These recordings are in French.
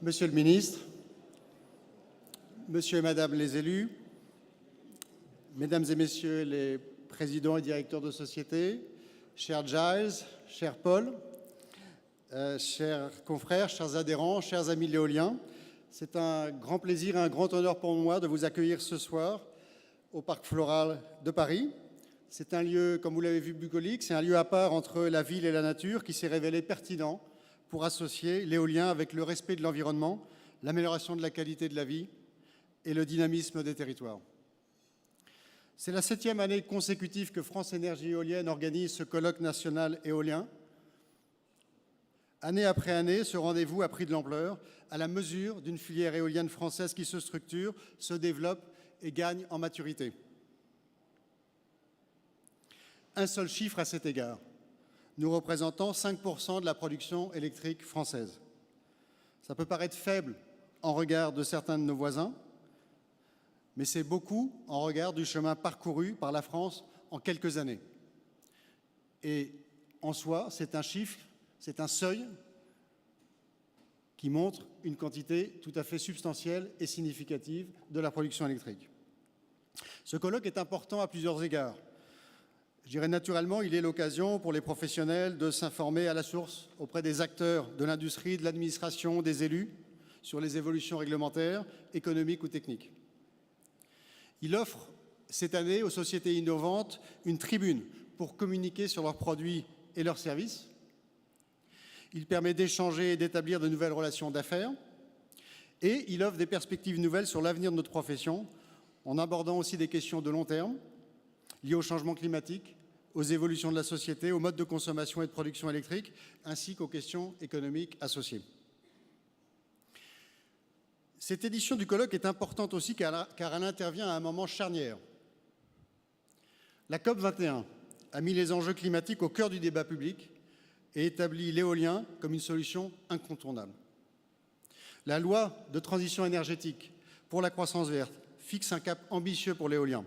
Monsieur le ministre, monsieur et madame les élus, mesdames et messieurs les présidents et directeurs de société, cher Giles, cher Paul, chers confrères, chers adhérents, chers amis de l'éolien, c'est un grand plaisir et un grand honneur pour moi de vous accueillir ce soir au Parc Floral de Paris. C'est un lieu, comme vous l'avez vu, bucolique, c'est un lieu à part entre la ville et la nature qui s'est révélé pertinent pour associer l'éolien avec le respect de l'environnement, l'amélioration de la qualité de la vie et le dynamisme des territoires. C'est la 7e année consécutive que France Énergie Éolienne organise ce colloque national éolien. Année après année, ce rendez-vous a pris de l'ampleur à la mesure d'une filière éolienne française qui se structure, se développe et gagne en maturité. Un seul chiffre à cet égard. Nous représentons 5% de la production électrique française. Ça peut paraître faible en regard de certains de nos voisins, mais c'est beaucoup en regard du chemin parcouru par la France en quelques années. Et en soi, c'est un chiffre, c'est un seuil qui montre une quantité tout à fait substantielle et significative de la production électrique. Ce colloque est important à plusieurs égards. Je dirais naturellement, il est l'occasion pour les professionnels de s'informer à la source auprès des acteurs de l'industrie, de l'administration, des élus sur les évolutions réglementaires, économiques ou techniques. Il offre cette année aux sociétés innovantes une tribune pour communiquer sur leurs produits et leurs services. Il permet d'échanger et d'établir de nouvelles relations d'affaires. Et il offre des perspectives nouvelles sur l'avenir de notre profession en abordant aussi des questions de long terme liées au changement climatique, aux évolutions de la société, aux modes de consommation et de production électrique, ainsi qu'aux questions économiques associées. Cette édition du colloque est importante aussi car elle intervient à un moment charnière. La COP21 a mis les enjeux climatiques au cœur du débat public et établit l'éolien comme une solution incontournable. La loi de transition énergétique pour la croissance verte fixe un cap ambitieux pour l'éolien.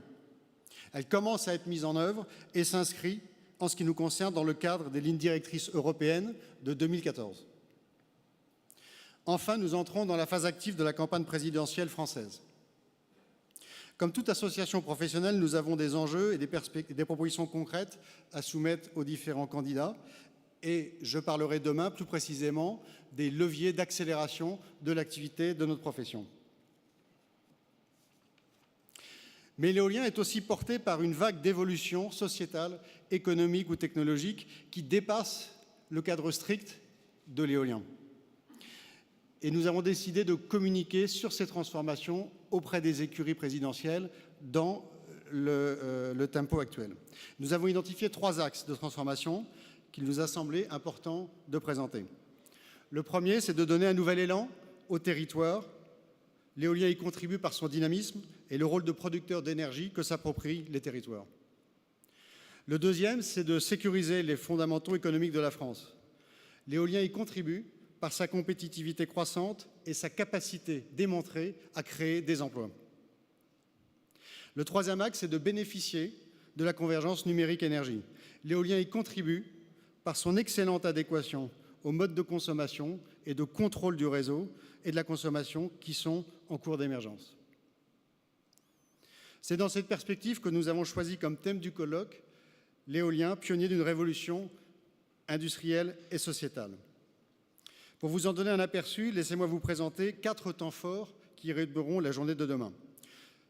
Elle commence à être mise en œuvre et s'inscrit, en ce qui nous concerne, dans le cadre des lignes directrices européennes de 2014. Enfin, nous entrons dans la phase active de la campagne présidentielle française. Comme toute association professionnelle, nous avons des enjeux et des propositions concrètes à soumettre aux différents candidats. Et je parlerai demain plus précisément des leviers d'accélération de l'activité de notre profession. Mais l'éolien est aussi porté par une vague d'évolution sociétale, économique ou technologique qui dépasse le cadre strict de l'éolien. Et nous avons décidé de communiquer sur ces transformations auprès des écuries présidentielles dans le tempo actuel. Nous avons identifié 3 axes de transformation qu'il nous a semblé important de présenter. Le premier, c'est de donner un nouvel élan au territoire. L'éolien y contribue par son dynamisme et le rôle de producteur d'énergie que s'approprient les territoires. Le deuxième, c'est de sécuriser les fondamentaux économiques de la France. L'éolien y contribue par sa compétitivité croissante et sa capacité démontrée à créer des emplois. Le troisième axe, c'est de bénéficier de la convergence numérique-énergie. L'éolien y contribue par son excellente adéquation aux modes de consommation et de contrôle du réseau et de la consommation qui sont en cours d'émergence. C'est dans cette perspective que nous avons choisi comme thème du colloque l'éolien, pionnier d'une révolution industrielle et sociétale. Pour vous en donner un aperçu, laissez-moi vous présenter 4 temps forts qui rythmeront la journée de demain.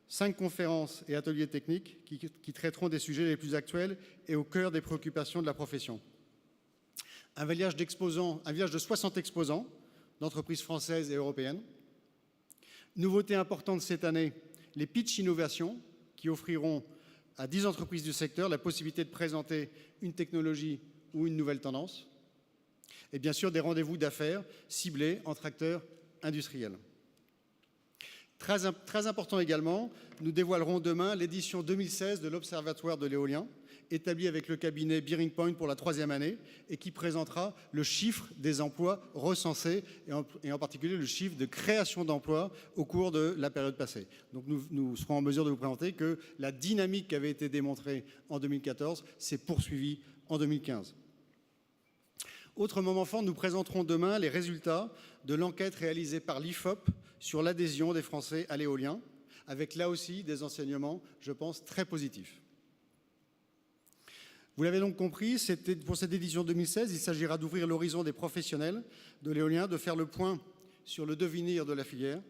5 conférences et ateliers techniques qui traiteront des sujets les plus actuels et au cœur des préoccupations de la profession. Un village de 60 exposants d'entreprises françaises et européennes. Nouveauté importante cette année, les pitchs innovation qui offriront à 10 entreprises du secteur la possibilité de présenter une technologie ou une nouvelle tendance. Et bien sûr, des rendez-vous d'affaires ciblés entre acteurs industriels. Très important également, nous dévoilerons demain l'édition 2016 de l'Observatoire de l'éolien, établi avec le cabinet Bearing Point pour la 3e année et qui présentera le chiffre des emplois recensés et en particulier le chiffre de création d'emplois au cours de la période passée. Donc nous serons en mesure de vous présenter que la dynamique qui avait été démontrée en 2014 s'est poursuivie en 2015. Autre moment fort, nous présenterons demain les résultats de l'enquête réalisée par l'IFOP sur l'adhésion des Français à l'éolien, avec là aussi des enseignements, je pense, très positifs. Vous l'avez donc compris, pour cette édition 2016, il s'agira d'ouvrir l'horizon des professionnels de l'éolien, de faire le point sur le devenir de la filière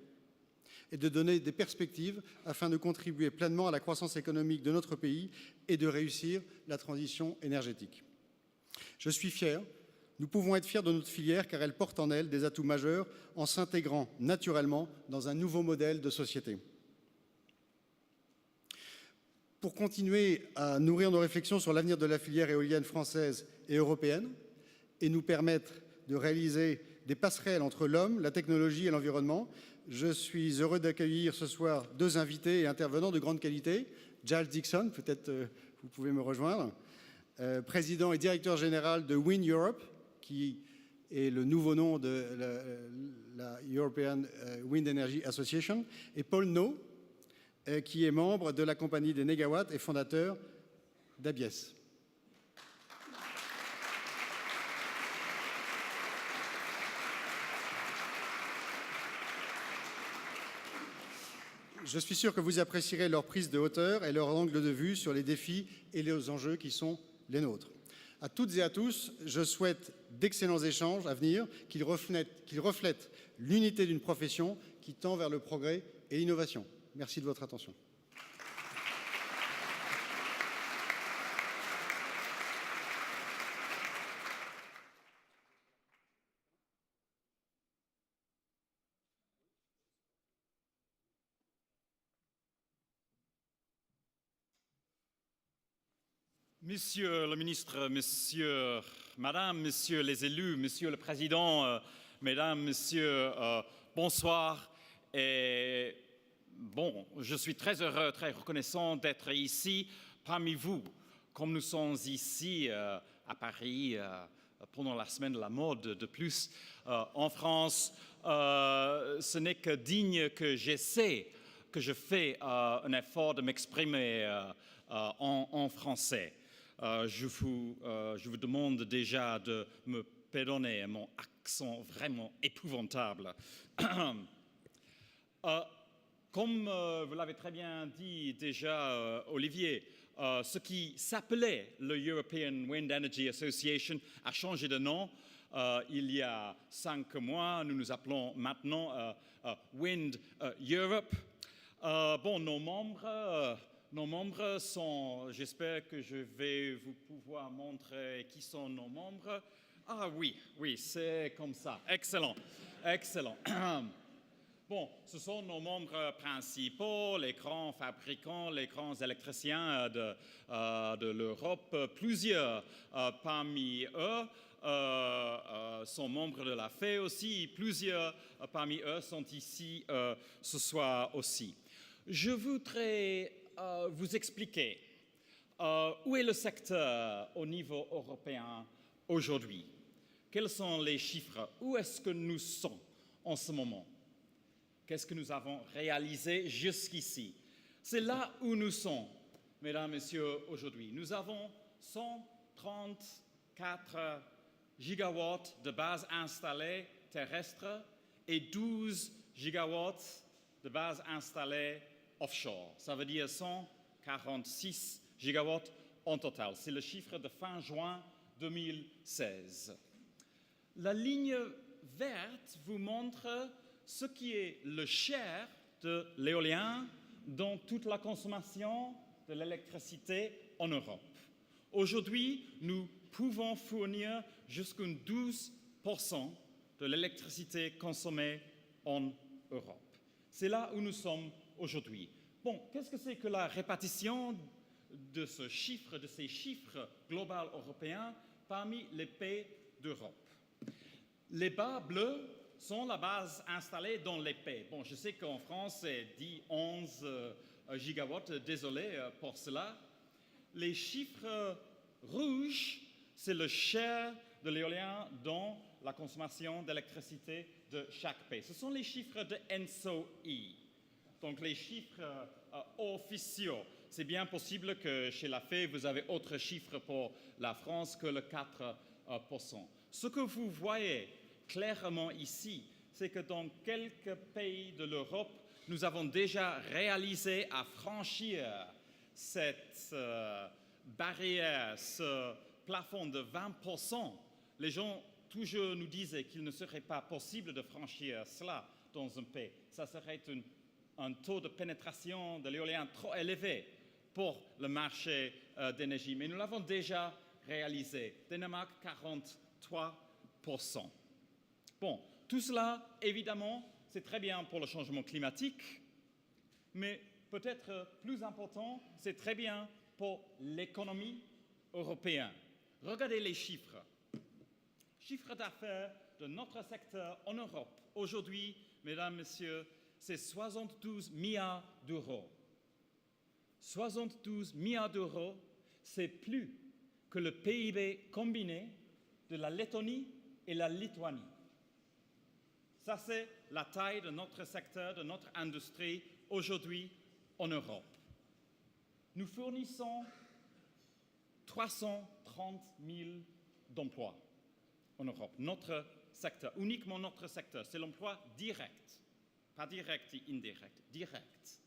et de donner des perspectives afin de contribuer pleinement à la croissance économique de notre pays et de réussir la transition énergétique. Je suis fier, nous pouvons être fiers de notre filière car elle porte en elle des atouts majeurs en s'intégrant naturellement dans un nouveau modèle de société. Pour continuer à nourrir nos réflexions sur l'avenir de la filière éolienne française et européenne et nous permettre de réaliser des passerelles entre l'homme, la technologie et l'environnement, je suis heureux d'accueillir ce soir deux invités et intervenants de grande qualité. Giles Dickson, peut-être vous pouvez me rejoindre, président et directeur général de Wind Europe, qui est le nouveau nom de la European Wind Energy Association, et Paul No, qui est membre de la compagnie des Négawatts et fondateur d'Abies. Je suis sûr que vous apprécierez leur prise de hauteur et leur angle de vue sur les défis et les enjeux qui sont les nôtres. À toutes et à tous, je souhaite d'excellents échanges à venir qui reflètent l'unité d'une profession qui tend vers le progrès et l'innovation. Merci de votre attention. Monsieur le ministre, madame, messieurs les élus, monsieur le président, mesdames, messieurs, bonsoir. Et bon, je suis très heureux, très reconnaissant d'être ici parmi vous. Comme nous sommes ici à Paris pendant la semaine de la mode de plus en France, ce n'est que digne que je fais un effort de m'exprimer en français. Je vous demande déjà de me pardonner mon accent vraiment épouvantable. Comme vous l'avez très bien dit déjà, Olivier, ce qui s'appelait le European Wind Energy Association a changé de nom. Il y a 5 mois, nous nous appelons maintenant Wind Europe. Bon, nos membres sont, j'espère que je vais vous pouvoir montrer qui sont nos membres. Ah oui, c'est comme ça. Excellent. Bon, ce sont nos membres principaux, les grands fabricants, les grands électriciens de l'Europe. Plusieurs parmi eux sont membres de la FEI aussi. Plusieurs parmi eux sont ici ce soir aussi. Je voudrais vous expliquer où est le secteur au niveau européen aujourd'hui. Quels sont les chiffres? Où est-ce que nous sommes en ce moment? Qu'est-ce que nous avons réalisé jusqu'ici? C'est là où nous sommes, mesdames, messieurs, aujourd'hui. Nous avons 134 gigawatts de bases installées terrestres et 12 gigawatts de bases installées offshore. Ça veut dire 146 gigawatts en total. C'est le chiffre de fin juin 2016. La ligne verte vous montre ce qui est le share de l'éolien dans toute la consommation de l'électricité en Europe. Aujourd'hui, nous pouvons fournir jusqu'à 12% de l'électricité consommée en Europe. C'est là où nous sommes aujourd'hui. Bon, qu'est-ce que c'est que la répartition de ces chiffres globaux européens parmi les pays d'Europe? Les barres bleues sont la base installée dans les pays. Bon, je sais qu'en France, c'est dit 11 gigawatts, désolé pour cela. Les chiffres rouges, c'est le share de l'éolien dans la consommation d'électricité de chaque pays. Ce sont les chiffres de ENTSO-E, donc les chiffres officiaux. C'est bien possible que chez la FEI, vous avez autres chiffres pour la France que le 4 Ce que vous voyez clairement ici, c'est que dans quelques pays de l'Europe, nous avons déjà réalisé à franchir cette barrière, ce plafond de 20%. Les gens toujours nous disaient qu'il ne serait pas possible de franchir cela dans un pays. Ça serait un taux de pénétration de l'éolien trop élevé pour le marché d'énergie. Mais nous l'avons déjà réalisé. Danemark, 43%. Bon, tout cela, évidemment, c'est très bien pour le changement climatique, mais peut-être plus important, c'est très bien pour l'économie européenne. Regardez les chiffres. Chiffre d'affaires de notre secteur en Europe. Aujourd'hui, mesdames, messieurs, c'est 72 milliards d'euros. 72 milliards d'euros, c'est plus que le PIB combiné de la Lettonie et la Lituanie. Ça, c'est la taille de notre secteur, de notre industrie aujourd'hui en Europe. Nous fournissons 330 000 d'emplois en Europe. Notre secteur, uniquement notre secteur, c'est l'emploi direct. Pas direct et indirect, direct.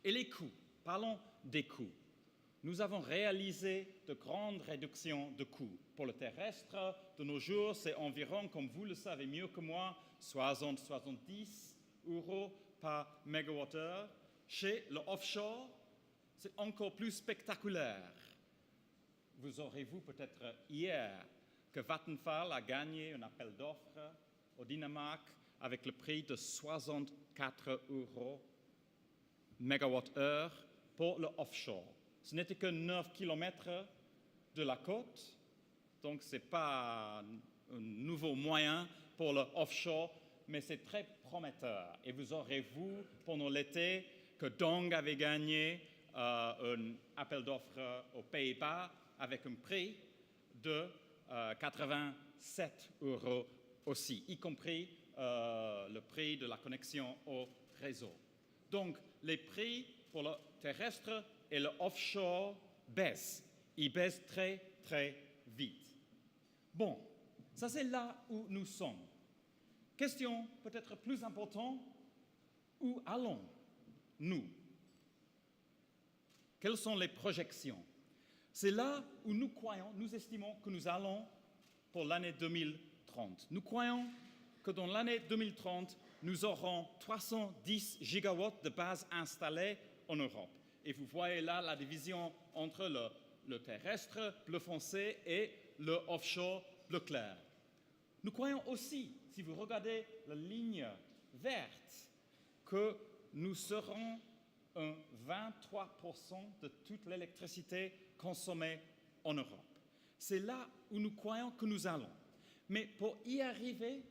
Et les coûts, parlons des coûts. Nous avons réalisé de grandes réductions de coûts. Pour le terrestre, de nos jours, c'est environ, comme vous le savez mieux que moi, 60-70 € par mégawattheure. Chez le offshore, c'est encore plus spectaculaire. Vous aurez vu peut-être hier que Vattenfall a gagné un appel d'offres au Danemark avec le prix de 64 € mégawattheure pour le offshore. Ce n'était que 9 km de la côte, donc ce n'est pas un nouveau moyen pour le offshore, mais c'est très prometteur. Et vous aurez vu pendant l'été que Dong avait gagné un appel d'offres aux Pays-Bas avec un prix de 87 € aussi, y compris le prix de la connexion au réseau. Donc, les prix pour le terrestre et le offshore baissent. Ils baissent très, très vite. Bon, ça c'est là où nous sommes. Question peut-être plus importante, où allons-nous? Quelles sont les projections? C'est là où nous croyons, nous estimons que nous allons pour l'année 2030. Nous croyons que dans l'année 2030, nous aurons 310 gigawatts de bases installées en Europe. Et vous voyez là la division entre le terrestre bleu foncé et le offshore bleu clair. Nous croyons aussi, si vous regardez la ligne verte, que nous serons un 23% de toute l'électricité consommée en Europe. C'est là où nous croyons que nous allons. Mais pour y arriver,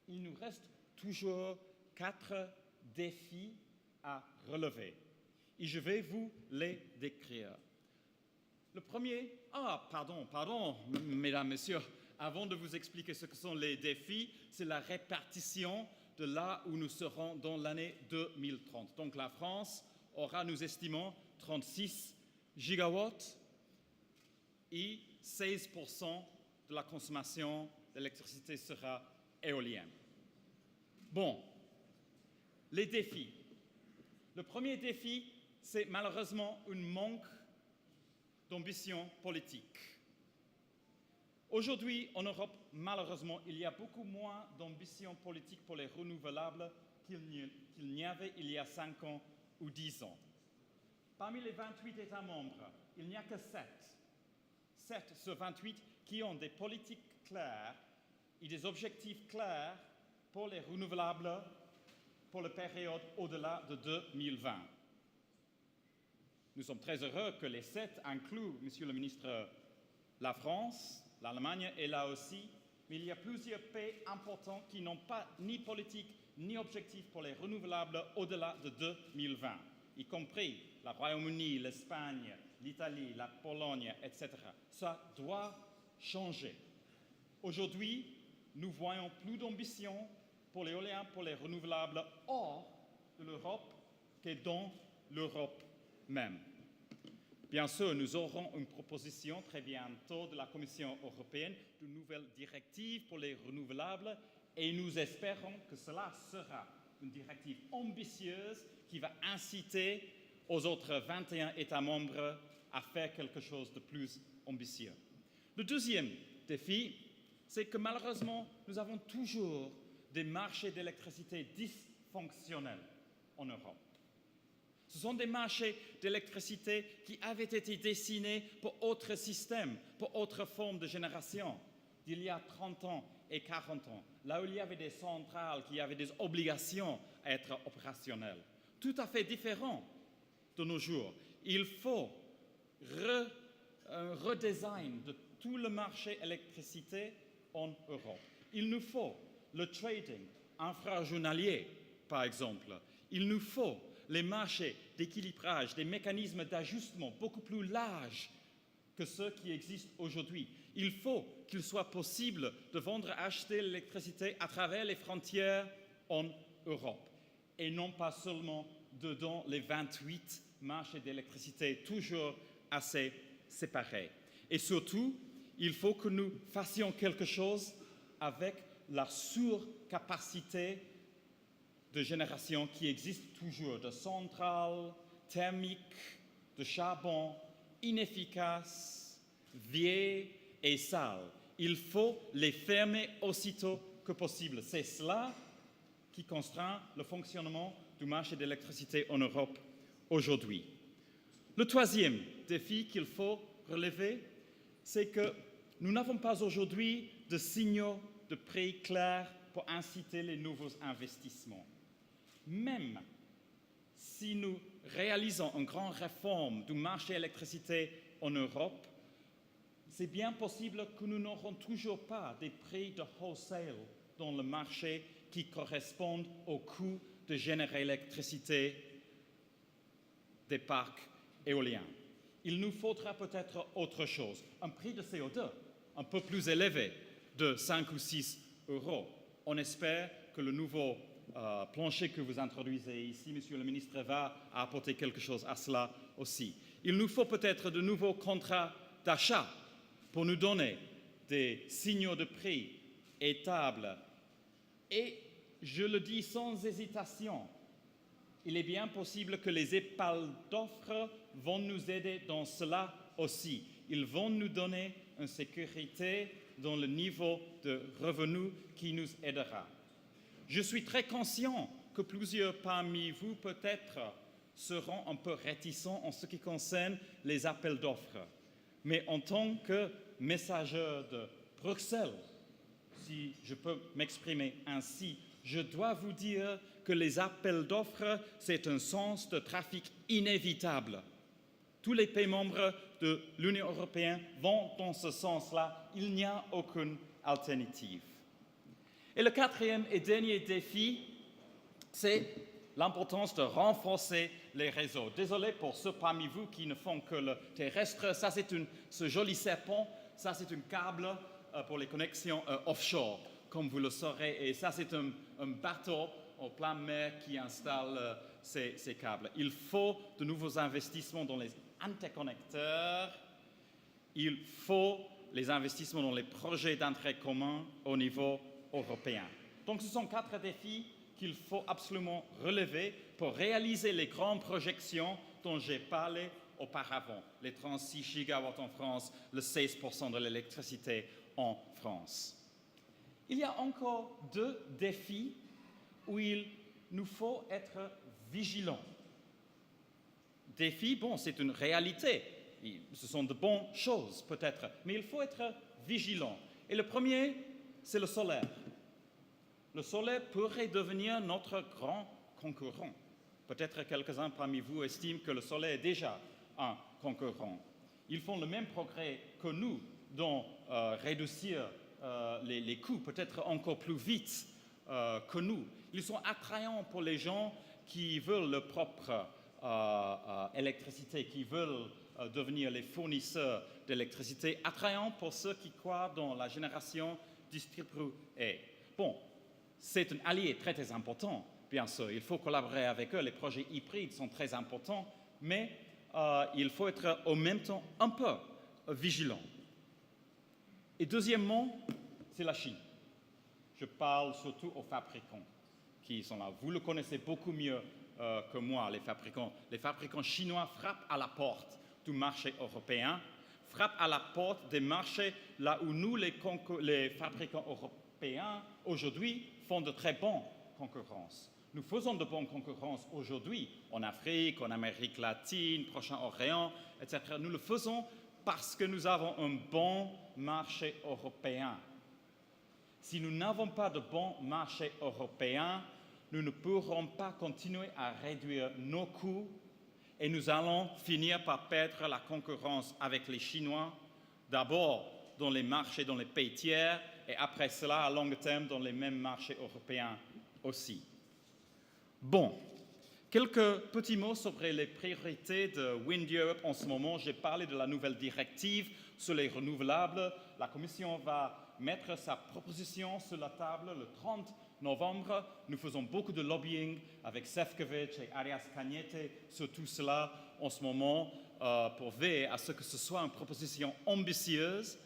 il nous reste toujours 4 défis à relever. Et je vais vous les décrire. Le premier, pardon, mesdames, messieurs, avant de vous expliquer ce que sont les défis, c'est la répartition de là où nous serons dans l'année 2030. Donc la France aura, nous estimons, 36 gigawatts et 16% de la consommation d'électricité sera éolienne. Bon, les défis. Le premier défi, c'est malheureusement un manque d'ambition politique. Aujourd'hui, en Europe, malheureusement, il y a beaucoup moins d'ambition politique pour les renouvelables qu'il n'y avait il y a 5 ans ou 10 ans. Parmi les 28 États membres, il n'y a que 7 sur 28 qui ont des politiques claires et des objectifs clairs pour les renouvelables pour la période au-delà de 2020. Nous sommes très heureux que les 7 incluent, Monsieur le ministre, la France, l'Allemagne est là aussi, mais il y a plusieurs pays importants qui n'ont pas ni politique ni objectif pour les renouvelables au-delà de 2020, y compris le Royaume-Uni, l'Espagne, l'Italie, la Pologne, etc. Ça doit changer. Aujourd'hui, nous voyons plus d'ambition pour l'éolien, pour les renouvelables hors de l'Europe que dans l'Europe même. Bien sûr, nous aurons une proposition très bientôt de la Commission européenne de nouvelles directives pour les renouvelables et nous espérons que cela sera une directive ambitieuse qui va inciter aux autres 21 États membres à faire quelque chose de plus ambitieux. Le deuxième défi, c'est que malheureusement, nous avons toujours des marchés d'électricité dysfonctionnels en Europe. Ce sont des marchés d'électricité qui avaient été dessinés pour autres systèmes, pour autres formes de génération, d'il y a 30 ans et 40 ans, là où il y avait des centrales qui avaient des obligations à être opérationnelles. Tout à fait différent de nos jours. Il faut un redesign de tout le marché électricité en Europe. Il nous faut le trading infrajournalier, par exemple. Il nous faut les marchés d'équilibrage, des mécanismes d'ajustement beaucoup plus larges que ceux qui existent aujourd'hui. Il faut qu'il soit possible de vendre et acheter l'électricité à travers les frontières en Europe et non pas seulement dedans les 28 marchés d'électricité toujours assez séparés. Et surtout, il faut que nous fassions quelque chose avec la surcapacité de génération qui existe toujours, de centrales thermiques, de charbon inefficaces, vieilles et sales. Il faut les fermer aussitôt que possible. C'est cela qui contraint le fonctionnement du marché d'électricité en Europe aujourd'hui. Le troisième défi qu'il faut relever, c'est que nous n'avons pas aujourd'hui de signaux de prix clairs pour inciter les nouveaux investissements. Même si nous réalisons une grande réforme du marché d'électricité en Europe, c'est bien possible que nous n'aurons toujours pas des prix de wholesale dans le marché qui correspondent au coût de générer l'électricité des parcs éoliens. Il nous faudra peut-être autre chose, un prix de CO2 un peu plus élevé de 5 ou 6 euros. On espère que le nouveau plancher que vous introduisez ici, Monsieur le ministre, va apporter quelque chose à cela aussi. Il nous faut peut-être de nouveaux contrats d'achat pour nous donner des signaux de prix étables. Et je le dis sans hésitation, il est bien possible que les appels d'offres vont nous aider dans cela aussi. Ils vont nous donner une sécurité dans le niveau de revenus qui nous aidera. Je suis très conscient que plusieurs parmi vous, peut-être, seront un peu réticents en ce qui concerne les appels d'offres. Mais en tant que messager de Bruxelles, si je peux m'exprimer ainsi, je dois vous dire que les appels d'offres, c'est un sens de trafic inévitable. Tous les pays membres de l'Union européenne vont dans ce sens-là. Il n'y a aucune alternative. Et le quatrième et dernier défi, c'est l'importance de renforcer les réseaux. Désolé pour ceux parmi vous qui ne font que le terrestre. Ça, c'est ce joli serpent. Ça, c'est un câble pour les connexions offshore, comme vous le saurez. Et ça, c'est un bateau en pleine mer qui installe ces câbles. Il faut de nouveaux investissements dans les interconnecteurs. Il faut les investissements dans les projets d'intérêt commun au niveau européen. Donc, ce sont 4 défis qu'il faut absolument relever pour réaliser les grandes projections dont j'ai parlé auparavant. Les 36 gigawatts en France, le 16% de l'électricité en France. Il y a encore 2 défis où il nous faut être vigilants. Défis, bon, c'est une réalité. Ce sont de bonnes choses, peut-être, mais il faut être vigilant. Et le premier, c'est le solaire. Le solaire pourrait devenir notre grand concurrent. Peut-être quelques-uns parmi vous estiment que le solaire est déjà un concurrent. Ils font le même progrès que nous dans réduire les coûts, peut-être encore plus vite que nous. Ils sont attrayants pour les gens qui veulent leur propre électricité, qui veulent devenir les fournisseurs d'électricité, attrayants pour ceux qui croient dans la génération distribuée. Bon, c'est un allié très, important, bien sûr. Il faut collaborer avec eux. Les projets hybrides sont très importants, mais il faut être en même temps un peu vigilant. Et deuxièmement, c'est la Chine. Je parle surtout aux fabricants qui sont là. Vous le connaissez beaucoup mieux que moi, les fabricants. Les fabricants chinois frappent à la porte du marché européen, frappent à la porte des marchés là où nous, les fabricants européens, aujourd'hui, font de très bonnes concurrences. Nous faisons de bonnes concurrences aujourd'hui en Afrique, en Amérique latine, Proche-Orient, etc. Nous le faisons parce que nous avons un bon marché européen. Si nous n'avons pas de bon marché européen, nous ne pourrons pas continuer à réduire nos coûts et nous allons finir par perdre la concurrence avec les Chinois, d'abord dans les marchés, dans les pays tiers, et après cela, à long terme, dans les mêmes marchés européens aussi. Bon, quelques petits mots sur les priorités de Wind Europe en ce moment. J'ai parlé de la nouvelle directive sur les renouvelables. La Commission va mettre sa proposition sur la table le 30 novembre. Nous faisons beaucoup de lobbying avec Šefčovič et Arias Cañete sur tout cela en ce moment pour veiller à ce que ce soit une proposition ambitieuse.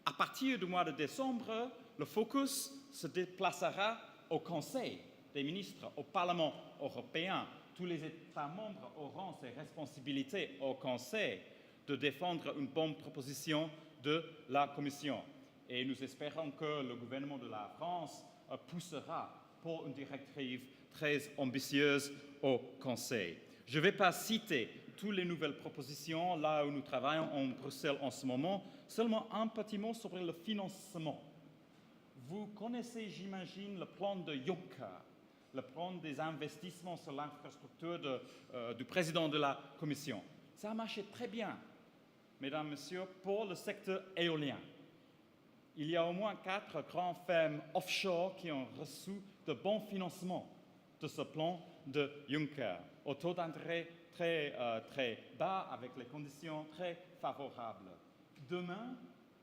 À partir du mois de décembre, le focus se déplacera au Conseil des ministres, au Parlement européen. Tous les États membres auront ces responsabilités au Conseil de défendre une bonne proposition de la Commission. Et nous espérons que le gouvernement de la France poussera pour une directive très ambitieuse au Conseil. Je ne vais pas citer toutes les nouvelles propositions là où nous travaillons en Bruxelles en ce moment, seulement un petit mot sur le financement. Vous connaissez, j'imagine, le plan de Juncker, le plan des investissements sur l'infrastructure du président de la Commission. Ça a marché très bien, mesdames, messieurs, pour le secteur éolien. Il y a au moins 4 grandes fermes offshore qui ont reçu de bons financements de ce plan de Juncker, au taux d'intérêt très bas, avec les conditions très favorables. Demain,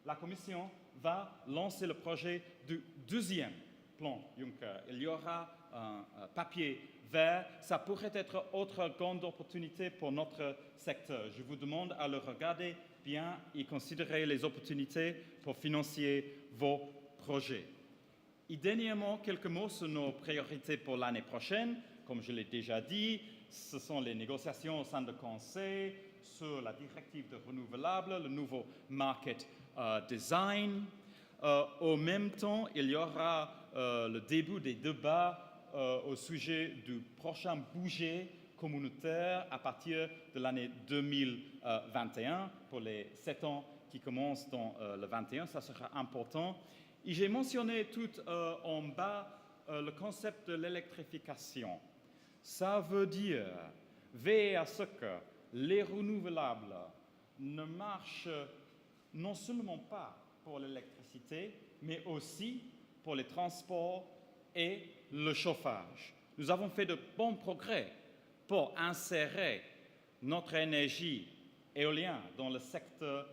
la Commission va lancer le projet du deuxième plan Juncker. Il y aura un papier vert. Ça pourrait être autre grande opportunité pour notre secteur. Je vous demande à le regarder bien et considérer les opportunités pour financer vos projets. Et dernièrement, quelques mots sur nos priorités pour l'année prochaine. Comme je l'ai déjà dit, ce sont les négociations au sein du Conseil sur la directive de renouvelables, le nouveau market design. En même temps, il y aura le début des débats au sujet du prochain budget communautaire à partir de l'année 2021 pour les 7 ans qui commencent dans le 21. Ça sera important. Et j'ai mentionné tout en bas le concept de l'électrification. Ça veut dire veiller à ce que les renouvelables ne marchent non seulement pas pour l'électricité, mais aussi pour les transports et le chauffage. Nous avons fait de bons progrès pour insérer notre énergie éolienne dans le secteur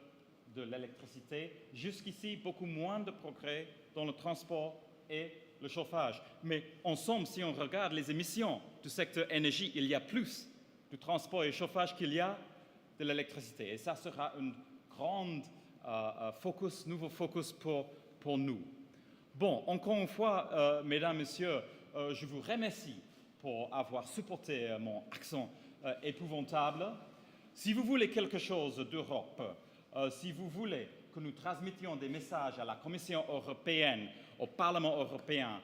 de l'électricité. Jusqu'ici, beaucoup moins de progrès dans le transport et le chauffage. Mais ensemble, si on regarde les émissions du secteur énergie, il y a plus de transport et chauffage qu'il y a de l'électricité. Et ça sera un grand nouveau focus pour nous. Bon, encore une fois, mesdames, messieurs, je vous remercie pour avoir supporté mon accent épouvantable. Si vous voulez quelque chose d'Europe, si vous voulez que nous transmettions des messages à la Commission européenne, au Parlement européen,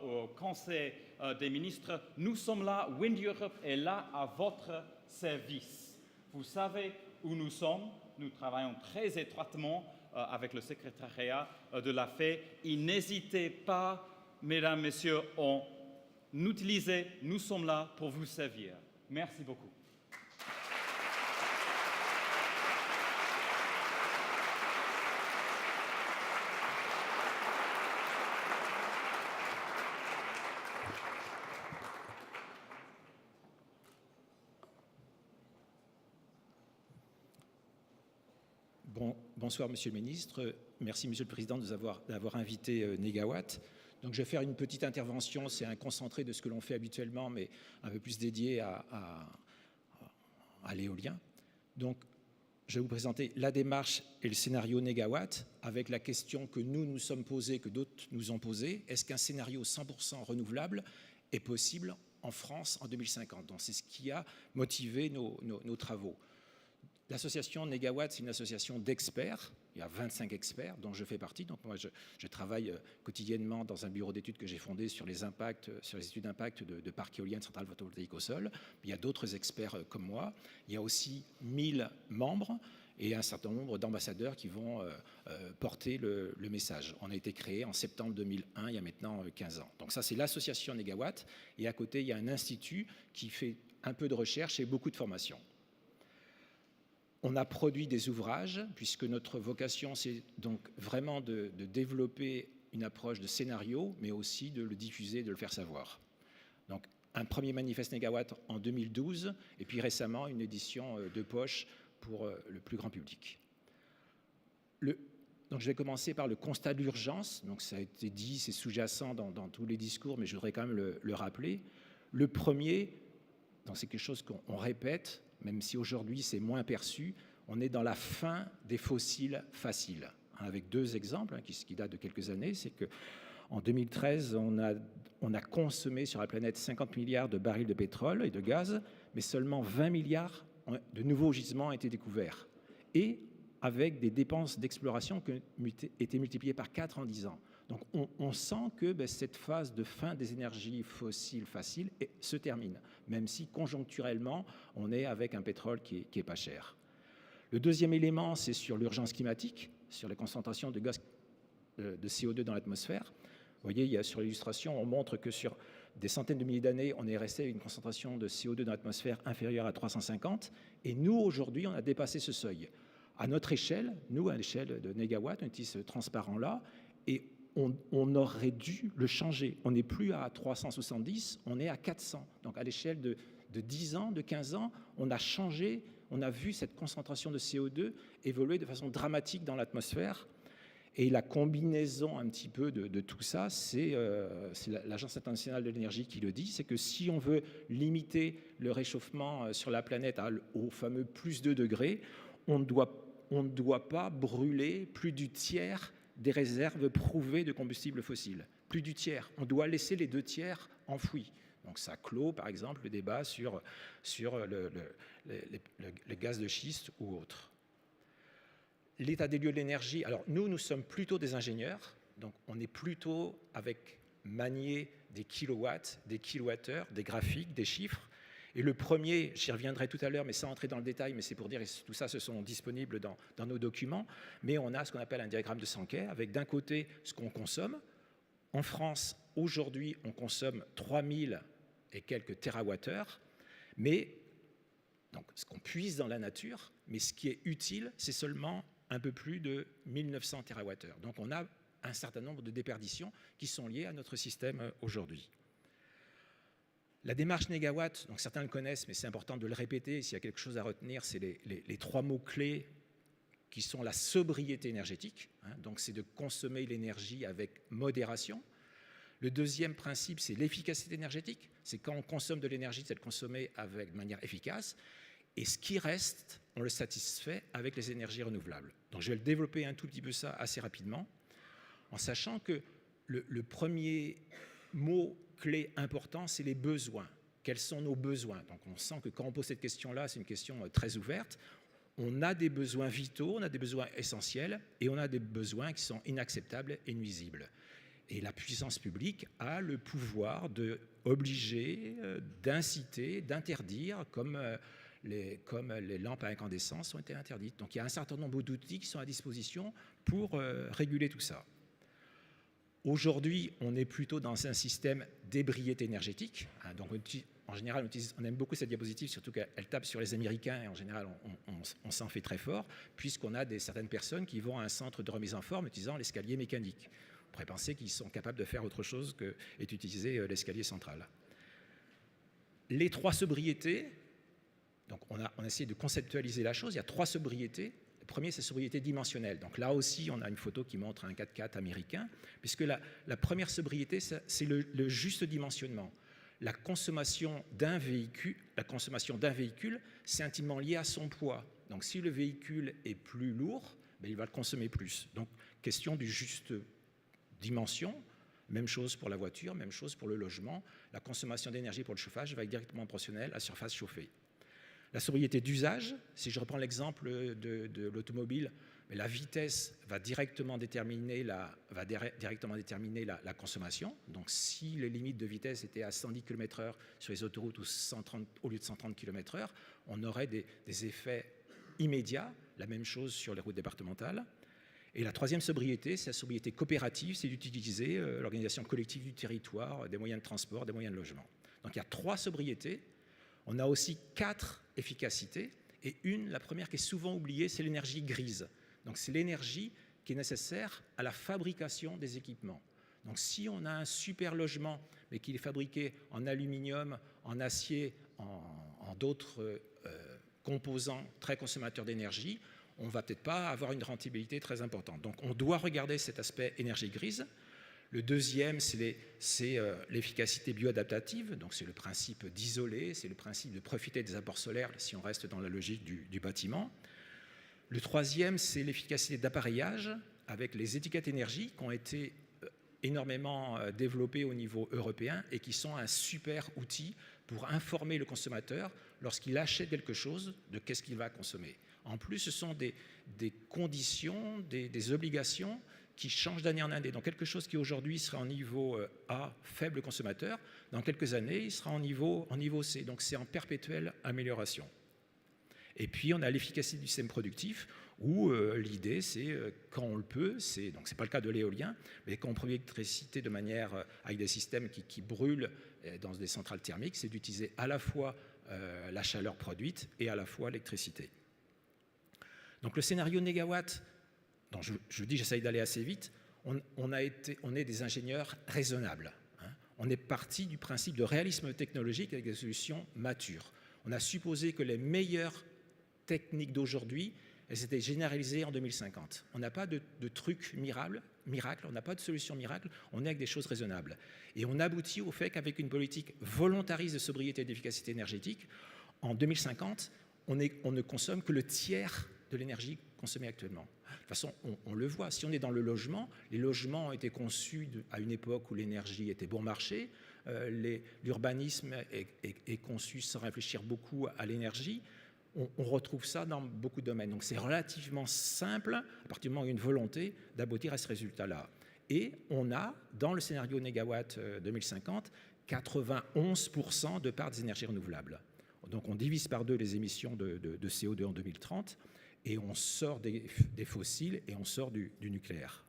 au Conseil des ministres, nous sommes là, Wind Europe est là à votre service. Vous savez où nous sommes, nous travaillons très étroitement avec le secrétariat de la FEI. Et n'hésitez pas, mesdames, messieurs, à nous utiliser, nous sommes là pour vous servir. Merci beaucoup. Bonsoir, Monsieur le Ministre. Merci, Monsieur le Président, d'avoir invité Négawatt. Donc, je vais faire une petite intervention. C'est un concentré de ce que l'on fait habituellement, mais un peu plus dédié à l'éolien. Donc, je vais vous présenter la démarche et le scénario négawatt avec la question que nous sommes posés, que d'autres nous ont posée. Est-ce qu'un scénario 100% renouvelable est possible en France en 2050? Donc, c'est ce qui a motivé nos travaux. L'association Négawatt, c'est une association d'experts. Il y a 25 experts dont je fais partie. Donc moi, je travaille quotidiennement dans un bureau d'études que j'ai fondé sur les études d'impact de parcs éoliens de centrales photovoltaïques au sol. Il y a d'autres experts comme moi. Il y a aussi 1000 membres et un certain nombre d'ambassadeurs qui vont porter le message. On a été créé en septembre 2001, il y a maintenant 15 ans. Donc ça, c'est l'association Négawatt. Et à côté, il y a un institut qui fait un peu de recherche et beaucoup de formation. On a produit des ouvrages, puisque notre vocation, c'est donc vraiment de développer une approche de scénario, mais aussi de le diffuser, de le faire savoir. Donc, un premier manifeste Négawatt en 2012, et puis récemment, une édition de poche pour le plus grand public. Donc, je vais commencer par le constat d'urgence. Donc, ça a été dit, c'est sous-jacent dans tous les discours, mais je voudrais quand même le rappeler. Le premier, c'est quelque chose qu'on répète, même si aujourd'hui c'est moins perçu, on est dans la fin des fossiles faciles. Avec deux exemples qui datent de quelques années, c'est qu'en 2013, on a consommé sur la planète 50 milliards de barils de pétrole et de gaz, mais seulement 20 milliards de nouveaux gisements ont été découverts. Et avec des dépenses d'exploration qui ont été multipliées par 4 en 10 ans. Donc on sent que cette phase de fin des énergies fossiles faciles se termine, même si conjoncturellement, on est avec un pétrole qui est pas cher. Le deuxième élément, c'est sur l'urgence climatique, sur la concentration de gaz de CO2 dans l'atmosphère. Vous voyez, sur l'illustration, on montre que sur des centaines de milliers d'années, on est resté à une concentration de CO2 dans l'atmosphère inférieure à 350. Et nous, aujourd'hui, on a dépassé ce seuil. À notre échelle, nous, à l'échelle de Négawatt, on utilise ce transparent-là, et on aurait dû le changer. On n'est plus à 370, on est à 400. Donc à l'échelle de 10 ans, de 15 ans, on a changé, on a vu cette concentration de CO2 évoluer de façon dramatique dans l'atmosphère. Et la combinaison un petit peu de tout ça, c'est l'Agence internationale de l'énergie qui le dit, c'est que si on veut limiter le réchauffement sur la planète au fameux plus 2 degrés, on ne doit pas brûler plus du tiers des réserves prouvées de combustibles fossiles. Plus du tiers. On doit laisser les 2 tiers enfouis. Donc ça clôt, par exemple, le débat sur le gaz de schiste ou autre. L'état des lieux de l'énergie. Alors nous sommes plutôt des ingénieurs. Donc on est plutôt avec manier des kilowatts, des kilowattheures, des graphiques, des chiffres. Et le premier, j'y reviendrai tout à l'heure, mais sans entrer dans le détail, mais c'est pour dire que tout ça, ce sont disponibles dans nos documents. Mais on a ce qu'on appelle un diagramme de Sankey, avec d'un côté ce qu'on consomme. En France, aujourd'hui, on consomme 3000 et quelques térawattheures, mais donc ce qu'on puise dans la nature, mais ce qui est utile, c'est seulement un peu plus de 1900 térawattheures. Donc on a un certain nombre de déperditions qui sont liées à notre système aujourd'hui. La démarche Négawatt, donc certains le connaissent, mais c'est important de le répéter. S'il y a quelque chose à retenir, c'est les 3 mots-clés qui sont la sobriété énergétique. Donc c'est de consommer l'énergie avec modération. Le deuxième principe, c'est l'efficacité énergétique. C'est quand on consomme de l'énergie, c'est de consommer de manière efficace. Et ce qui reste, on le satisfait avec les énergies renouvelables. Donc je vais le développer un tout petit peu ça assez rapidement, en sachant que le premier mot clé important, c'est les besoins. Quels sont nos besoins? Donc on sent que quand on pose cette question-là, c'est une question très ouverte. On a des besoins vitaux, on a des besoins essentiels, et on a des besoins qui sont inacceptables et nuisibles. Et la puissance publique a le pouvoir d'obliger, d'inciter, d'interdire, comme les lampes à incandescence ont été interdites. Donc il y a un certain nombre d'outils qui sont à disposition pour réguler tout ça. Aujourd'hui, on est plutôt dans un système d'ébriété énergétique. Donc en général, on aime beaucoup cette diapositive, surtout qu'elle tape sur les Américains, et en général, on s'en fait très fort, puisqu'on a certaines personnes qui vont à un centre de remise en forme utilisant l'escalier mécanique. On pourrait penser qu'ils sont capables de faire autre chose que d'utiliser l'escalier central. Les 3 sobriétés, donc on a essayé de conceptualiser la chose, il y a 3 sobriétés. Le premier, c'est la sobriété dimensionnelle. Donc là aussi, on a une photo qui montre un 4x4 américain, puisque la première sobriété, c'est le juste dimensionnement. La consommation d'un véhicule, c'est intimement lié à son poids. Donc si le véhicule est plus lourd, il va le consommer plus. Donc question du juste dimension. Même chose pour la voiture, même chose pour le logement. La consommation d'énergie pour le chauffage va être directement proportionnelle à la surface chauffée. La sobriété d'usage, si je reprends l'exemple de l'automobile, la vitesse va directement déterminer la consommation. Donc si les limites de vitesse étaient à 110 km/h sur les autoroutes ou au lieu de 130 km/h, on aurait des effets immédiats. La même chose sur les routes départementales. Et la troisième sobriété, c'est la sobriété coopérative, c'est d'utiliser l'organisation collective du territoire, des moyens de transport, des moyens de logement. Donc il y a 3 sobriétés. On a aussi 4 efficacités. Et la première qui est souvent oubliée, c'est l'énergie grise. Donc c'est l'énergie qui est nécessaire à la fabrication des équipements. Donc si on a un super logement, mais qu'il est fabriqué en aluminium, en acier, en d'autres composants très consommateurs d'énergie, on ne va peut-être pas avoir une rentabilité très importante. Donc on doit regarder cet aspect énergie grise. Le deuxième, c'est l'efficacité bioadaptative. Donc c'est le principe d'isoler, c'est le principe de profiter des apports solaires si on reste dans la logique du bâtiment. Le troisième, c'est l'efficacité d'appareillage avec les étiquettes énergie qui ont été énormément développées au niveau européen et qui sont un super outil pour informer le consommateur lorsqu'il achète quelque chose de qu'est-ce qu'il va consommer. En plus, ce sont des conditions, des obligations qui changent d'année en année. Donc quelque chose qui aujourd'hui serait en niveau A, faible consommateur, dans quelques années, il sera en niveau C. Donc c'est en perpétuelle amélioration. Et puis on a l'efficacité du système productif, où l'idée c'est quand on le peut, donc c'est pas le cas de l'éolien, mais quand on produit l'électricité de manière avec des systèmes qui brûlent dans des centrales thermiques, c'est d'utiliser à la fois la chaleur produite et à la fois l'électricité. Donc le scénario négawatt, dont je dis j'essaye d'aller assez vite, on est des ingénieurs raisonnables. On est parti du principe de réalisme technologique avec des solutions matures. On a supposé que les meilleures techniques d'aujourd'hui, elles étaient généralisées en 2050. On n'a pas de truc miracle, on n'a pas de solution miracle, on est avec des choses raisonnables. Et on aboutit au fait qu'avec une politique volontariste de sobriété et d'efficacité énergétique, en 2050, on ne consomme que le tiers de l'énergie consommée actuellement. De toute façon, on le voit, si on est dans le logement, les logements ont été conçus à une époque où l'énergie était bon marché, l'urbanisme est conçu sans réfléchir beaucoup à l'énergie. On retrouve ça dans beaucoup de domaines. Donc c'est relativement simple, à partir du moment où il y a une volonté, d'aboutir à ce résultat-là. Et on a, dans le scénario négawatt 2050, 91% de part des énergies renouvelables. Donc on divise par 2 les émissions de CO2 en 2030, et on sort des fossiles et on sort du nucléaire.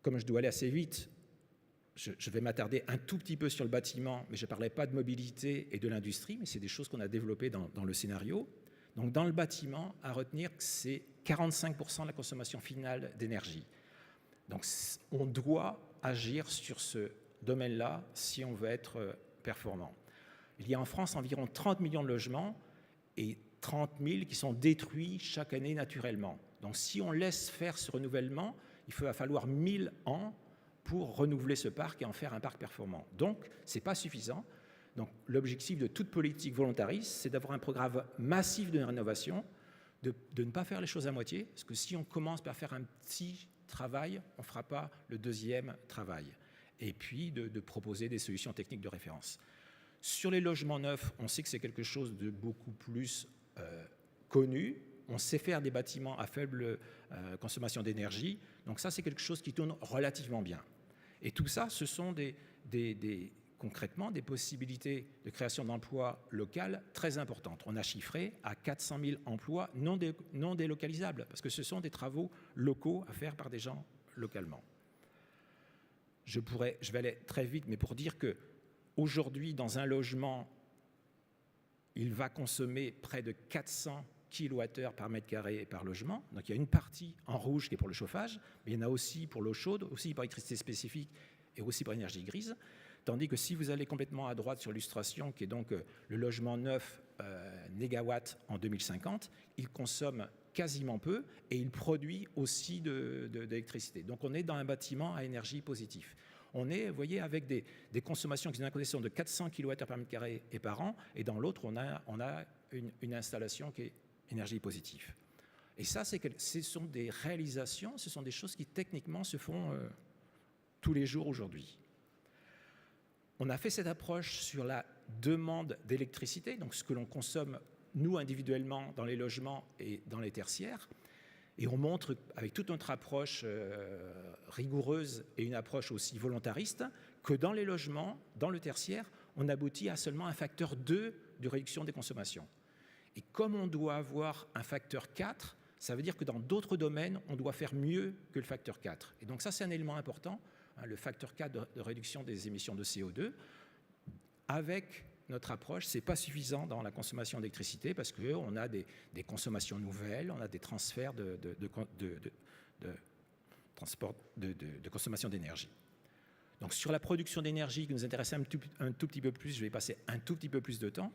Comme je dois aller assez vite, je vais m'attarder un tout petit peu sur le bâtiment, mais je ne parlais pas de mobilité et de l'industrie, mais c'est des choses qu'on a développées dans le scénario. Donc dans le bâtiment, à retenir que c'est 45% de la consommation finale d'énergie. Donc on doit agir sur ce domaine-là si on veut être performant. Il y a en France environ 30 millions de logements et 30 000 qui sont détruits chaque année naturellement. Donc si on laisse faire ce renouvellement, il va falloir 1000 ans pour renouveler ce parc et en faire un parc performant. Donc, ce n'est pas suffisant. Donc, l'objectif de toute politique volontariste, c'est d'avoir un programme massif de rénovation, de ne pas faire les choses à moitié, parce que si on commence par faire un petit travail, on ne fera pas le deuxième travail. Et puis, de proposer des solutions techniques de référence. Sur les logements neufs, on sait que c'est quelque chose de beaucoup plus connu. On sait faire des bâtiments à faible consommation d'énergie. Donc ça, c'est quelque chose qui tourne relativement bien. Et tout ça, ce sont concrètement des possibilités de création d'emplois locales très importantes. On a chiffré à 400 000 emplois non délocalisables, parce que ce sont des travaux locaux à faire par des gens localement. Je vais aller très vite, mais pour dire qu'aujourd'hui, dans un logement, il va consommer près de 400 kWh par mètre carré et par logement. Donc il y a une partie en rouge qui est pour le chauffage, mais il y en a aussi pour l'eau chaude, aussi pour l'électricité spécifique et aussi pour l'énergie grise. Tandis que si vous allez complètement à droite sur l'illustration, qui est donc le logement neuf négawatt en 2050, il consomme quasiment peu et il produit aussi de l'électricité. Donc on est dans un bâtiment à énergie positive. On est, vous voyez, avec des consommations qui, d'un côté, sont de 400 kWh par mètre carré et par an, et dans l'autre, on a une installation qui est énergie positive. Et ça, ce sont des réalisations, ce sont des choses qui, techniquement, se font tous les jours aujourd'hui. On a fait cette approche sur la demande d'électricité, donc ce que l'on consomme, nous, individuellement, dans les logements et dans les tertiaires. Et on montre, avec toute notre approche rigoureuse et une approche aussi volontariste, que dans les logements, dans le tertiaire, on aboutit à seulement un facteur 2 de réduction des consommations. Et comme on doit avoir un facteur 4, ça veut dire que dans d'autres domaines, on doit faire mieux que le facteur 4. Et donc ça, c'est un élément important, hein, le facteur 4 de réduction des émissions de CO2. Avec notre approche, ce n'est pas suffisant dans la consommation d'électricité parce qu'on a des consommations nouvelles, on a des transferts de consommation d'énergie. Donc sur la production d'énergie qui nous intéresse un tout petit peu plus, je vais passer un tout petit peu plus de temps.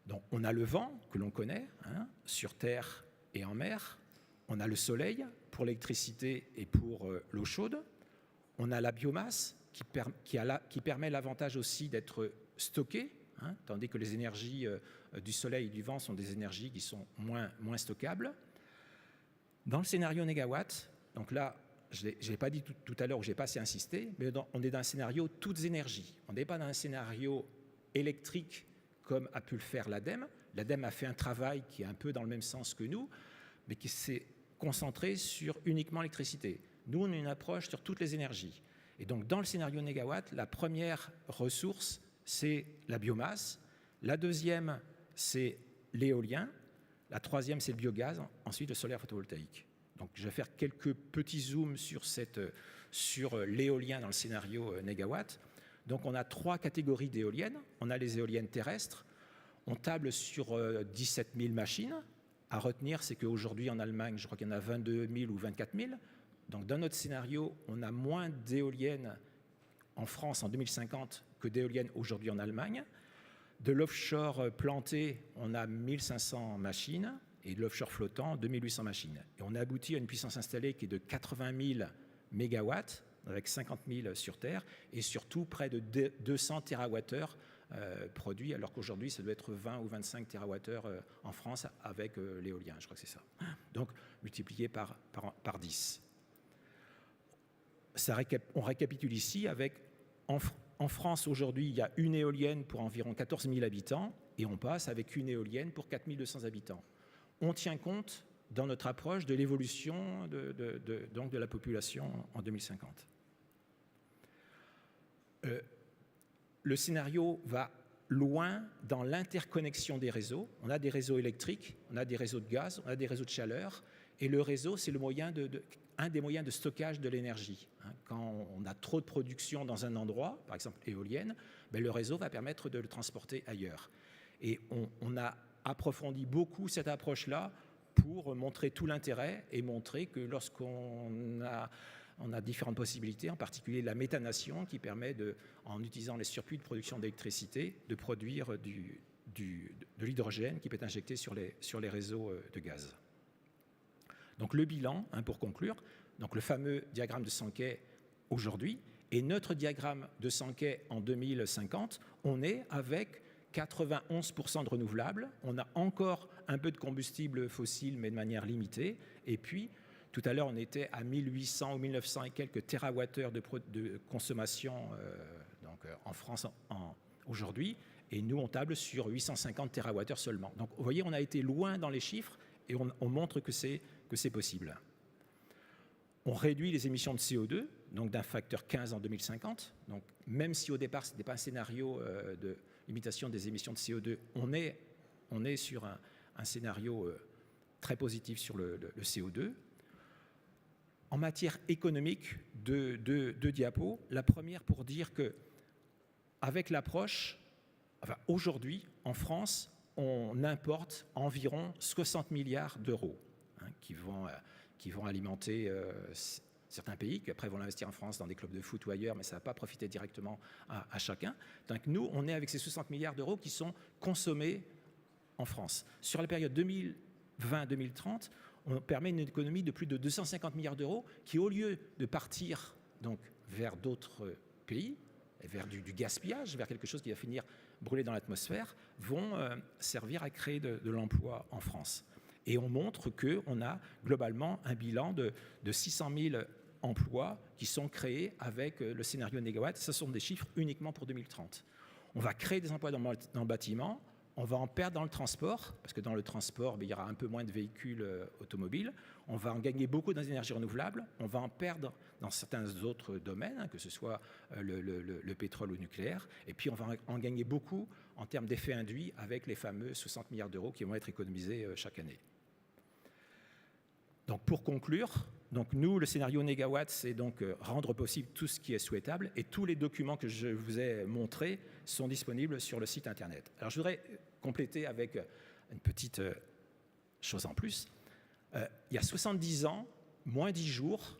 Donc on a le vent que l'on connaît, hein, sur terre et en mer. On a le soleil pour l'électricité et pour l'eau chaude. On a la biomasse qui permet l'avantage aussi d'être stockée, hein, tandis que les énergies du soleil et du vent sont des énergies qui sont moins stockables. Dans le scénario négawatt, donc là, je ne l'ai pas dit tout à l'heure, je n'ai pas assez insisté, mais on est dans un scénario toutes énergies. On n'est pas dans un scénario électrique comme a pu le faire l'ADEME. L'ADEME a fait un travail qui est un peu dans le même sens que nous, mais qui s'est concentré sur uniquement l'électricité. Nous, on a une approche sur toutes les énergies. Et donc, dans le scénario négawatt, la première ressource, c'est la biomasse. La deuxième, c'est l'éolien. La troisième, c'est le biogaz. Ensuite, le solaire photovoltaïque. Donc, je vais faire quelques petits zooms sur l'éolien dans le scénario négawatt. Donc, on a 3 catégories d'éoliennes. On a les éoliennes terrestres. On table sur 17 000 machines. À retenir, c'est qu'aujourd'hui, en Allemagne, je crois qu'il y en a 22 000 ou 24 000. Donc, dans notre scénario, on a moins d'éoliennes en France en 2050 que d'éoliennes aujourd'hui en Allemagne. De l'offshore planté, on a 1500 machines et de l'offshore flottant, 2800 machines. Et on a abouti à une puissance installée qui est de 80 000 mégawatts, avec 50 000 sur Terre, et surtout près de 200 TWh produits, alors qu'aujourd'hui, ça doit être 20 ou 25 TWh en France avec l'éolien, je crois que c'est ça. Donc, multiplié par 10. On récapitule ici avec, en France aujourd'hui, il y a une éolienne pour environ 14 000 habitants et on passe avec une éolienne pour 4 200 habitants. On tient compte dans notre approche de l'évolution donc de la population en 2050. Le scénario va loin dans l'interconnexion des réseaux. On a des réseaux électriques, on a des réseaux de gaz, on a des réseaux de chaleur et le réseau, c'est un des moyens de stockage de l'énergie. Quand on a trop de production dans un endroit, par exemple éolienne, le réseau va permettre de le transporter ailleurs. Et on a approfondi beaucoup cette approche-là pour montrer tout l'intérêt et montrer que lorsqu'on a différentes possibilités, en particulier la méthanation qui permet, en utilisant les surplus de production d'électricité, de produire de l'hydrogène qui peut être injecté sur les réseaux de gaz. Donc le bilan, pour conclure, donc le fameux diagramme de Sankey aujourd'hui, et notre diagramme de Sankey en 2050, on est avec 91% de renouvelables, on a encore un peu de combustible fossile, mais de manière limitée, et puis tout à l'heure on était à 1800 ou 1900 et quelques térawattheures de consommation en France aujourd'hui, et nous on table sur 850 térawattheures seulement. Donc vous voyez, on a été loin dans les chiffres, et on montre que c'est possible. On réduit les émissions de CO2, donc d'un facteur 15 en 2050. Donc même si au départ, ce n'était pas un scénario de limitation des émissions de CO2, on est sur un scénario très positif sur le CO2. En matière économique, deux diapos. La première pour dire qu'avec l'approche, aujourd'hui, en France, on importe environ 60 milliards d'euros qui vont alimenter certains pays, qui après vont l'investir en France dans des clubs de foot ou ailleurs, mais ça ne va pas profiter directement à chacun. Donc nous, on est avec ces 60 milliards d'euros qui sont consommés en France. Sur la période 2020-2030, on permet une économie de plus de 250 milliards d'euros qui, au lieu de partir donc, vers d'autres pays, et vers du gaspillage, vers quelque chose qui va finir brûlé dans l'atmosphère, vont servir à créer de l'emploi en France. Et on montre qu'on a globalement un bilan de 600 000 emplois qui sont créés avec le scénario négawatt. Ce sont des chiffres uniquement pour 2030. On va créer des emplois dans le bâtiment, on va en perdre dans le transport, parce que dans le transport, il y aura un peu moins de véhicules automobiles. On va en gagner beaucoup dans les énergies renouvelables. On va en perdre dans certains autres domaines, que ce soit le pétrole ou le nucléaire. Et puis, on va en gagner beaucoup en termes d'effets induits avec les fameux 60 milliards d'euros qui vont être économisés chaque année. Donc, pour conclure, donc nous, le scénario négawatt, c'est donc rendre possible tout ce qui est souhaitable, et tous les documents que je vous ai montrés sont disponibles sur le site Internet. Alors, je voudrais compléter avec une petite chose en plus. Il y a 70 ans, moins 10 jours,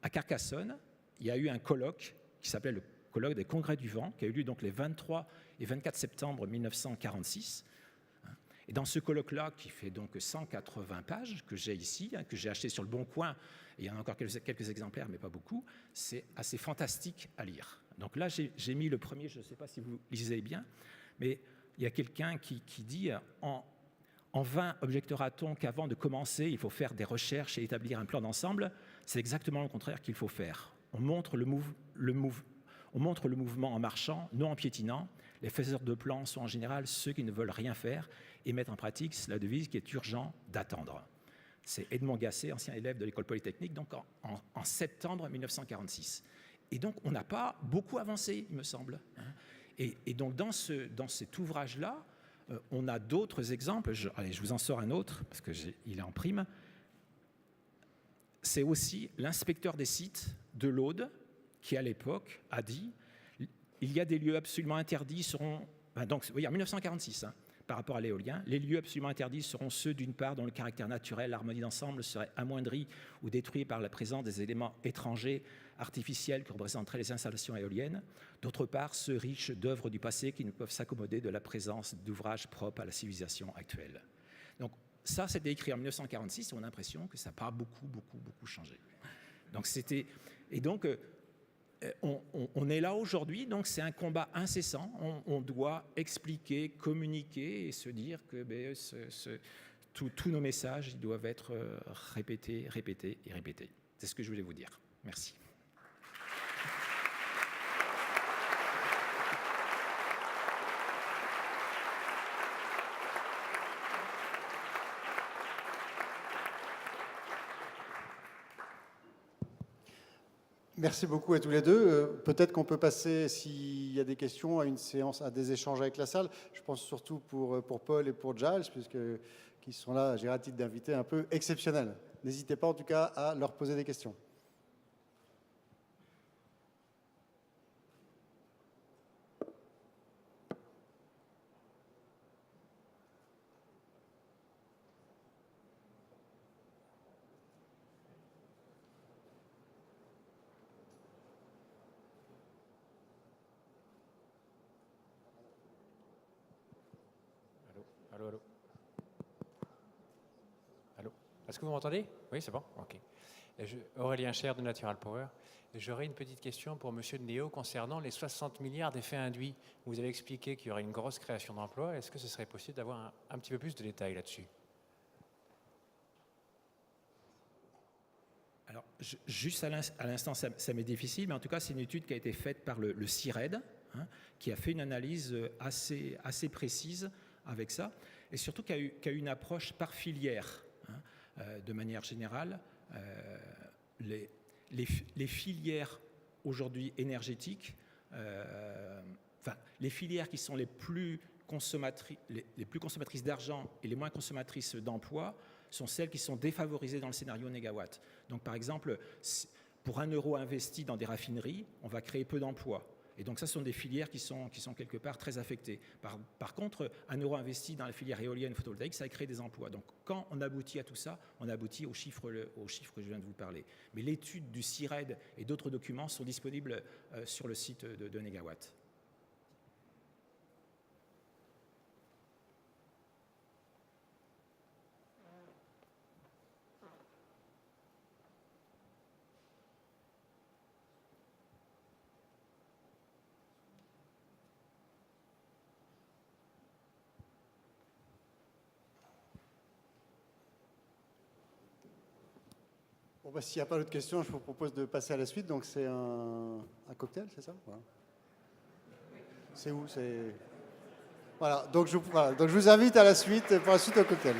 à Carcassonne, il y a eu un colloque qui s'appelait le colloque des Congrès du Vent, qui a eu lieu donc les 23 et 24 septembre 1946. Et dans ce colloque-là, qui fait donc 180 pages, que j'ai ici, que j'ai acheté sur le Bon Coin, et il y en a encore quelques exemplaires, mais pas beaucoup, c'est assez fantastique à lire. Donc là, j'ai mis le premier, je ne sais pas si vous lisez bien, mais il y a quelqu'un qui dit « En vain objectera-t-on qu'avant de commencer, il faut faire des recherches et établir un plan d'ensemble ?» C'est exactement le contraire qu'il faut faire. On montre le mouvement en marchant, non en piétinant. Les faiseurs de plans sont en général ceux qui ne veulent rien faire et mettre en pratique la devise qui est urgent d'attendre. C'est Edmond Gasset, ancien élève de l'école polytechnique, donc en septembre 1946. Et donc, on n'a pas beaucoup avancé, il me semble. Et donc, dans cet ouvrage-là, on a d'autres exemples. Allez, je vous en sors un autre, parce qu'il est en prime. C'est aussi l'inspecteur des sites de l'Aude, qui à l'époque a dit « Il y a des lieux absolument interdits seront… » Donc, oui, en 1946, par rapport à l'éolien, les lieux absolument interdits seront ceux, d'une part, dont le caractère naturel, l'harmonie d'ensemble serait amoindrie ou détruit par la présence des éléments étrangers, artificiels que représenteraient les installations éoliennes, d'autre part, ceux riches d'œuvres du passé qui ne peuvent s'accommoder de la présence d'ouvrages propres à la civilisation actuelle. Donc, ça, c'était écrit en 1946, on a l'impression que ça n'a pas beaucoup changé. Donc, c'était… Et donc, on est là aujourd'hui, donc c'est un combat incessant. On doit expliquer, communiquer et se dire que tous nos messages ils doivent être répétés. C'est ce que je voulais vous dire. Merci. Merci beaucoup à tous les deux. Peut-être qu'on peut passer, s'il y a des questions, à une séance, à des échanges avec la salle. Je pense surtout pour Paul et pour Giles, puisqu'ils sont là, j'ai un titre d'invité un peu exceptionnel. N'hésitez pas en tout cas à leur poser des questions. Allô. Est-ce que vous m'entendez? Oui, c'est bon. Ok. Aurélien Cher de Natural Power. J'aurais une petite question pour Monsieur de Néo concernant les 60 milliards d'effets induits. Vous avez expliqué qu'il y aurait une grosse création d'emplois. Est-ce que ce serait possible d'avoir un petit peu plus de détails là-dessus? Alors, juste à l'instant, ça m'est difficile, mais en tout cas, c'est une étude qui a été faite par le CIRED, qui a fait une analyse assez précise avec ça, et surtout qui a eu une approche par filière. De manière générale, les filières aujourd'hui énergétiques, les filières qui sont les plus consommatrices d'argent et les moins consommatrices d'emploi sont celles qui sont défavorisées dans le scénario négawatt. Donc par exemple, pour 1 euro investi dans des raffineries, on va créer peu d'emplois. Et donc ça, ce sont des filières qui sont quelque part très affectées. Par contre, 1 euro investi dans la filière éolienne photovoltaïque, ça a créé des emplois. Donc quand on aboutit à tout ça, on aboutit aux chiffres que je viens de vous parler. Mais l'étude du CIRED et d'autres documents sont disponibles sur le site de Négawatt. Bon, bah, s'il n'y a pas d'autres questions, je vous propose de passer à la suite. Donc, c'est un cocktail, c'est ça? Voilà. C'est où? Voilà. Donc, je vous invite à la suite, pour la suite au cocktail.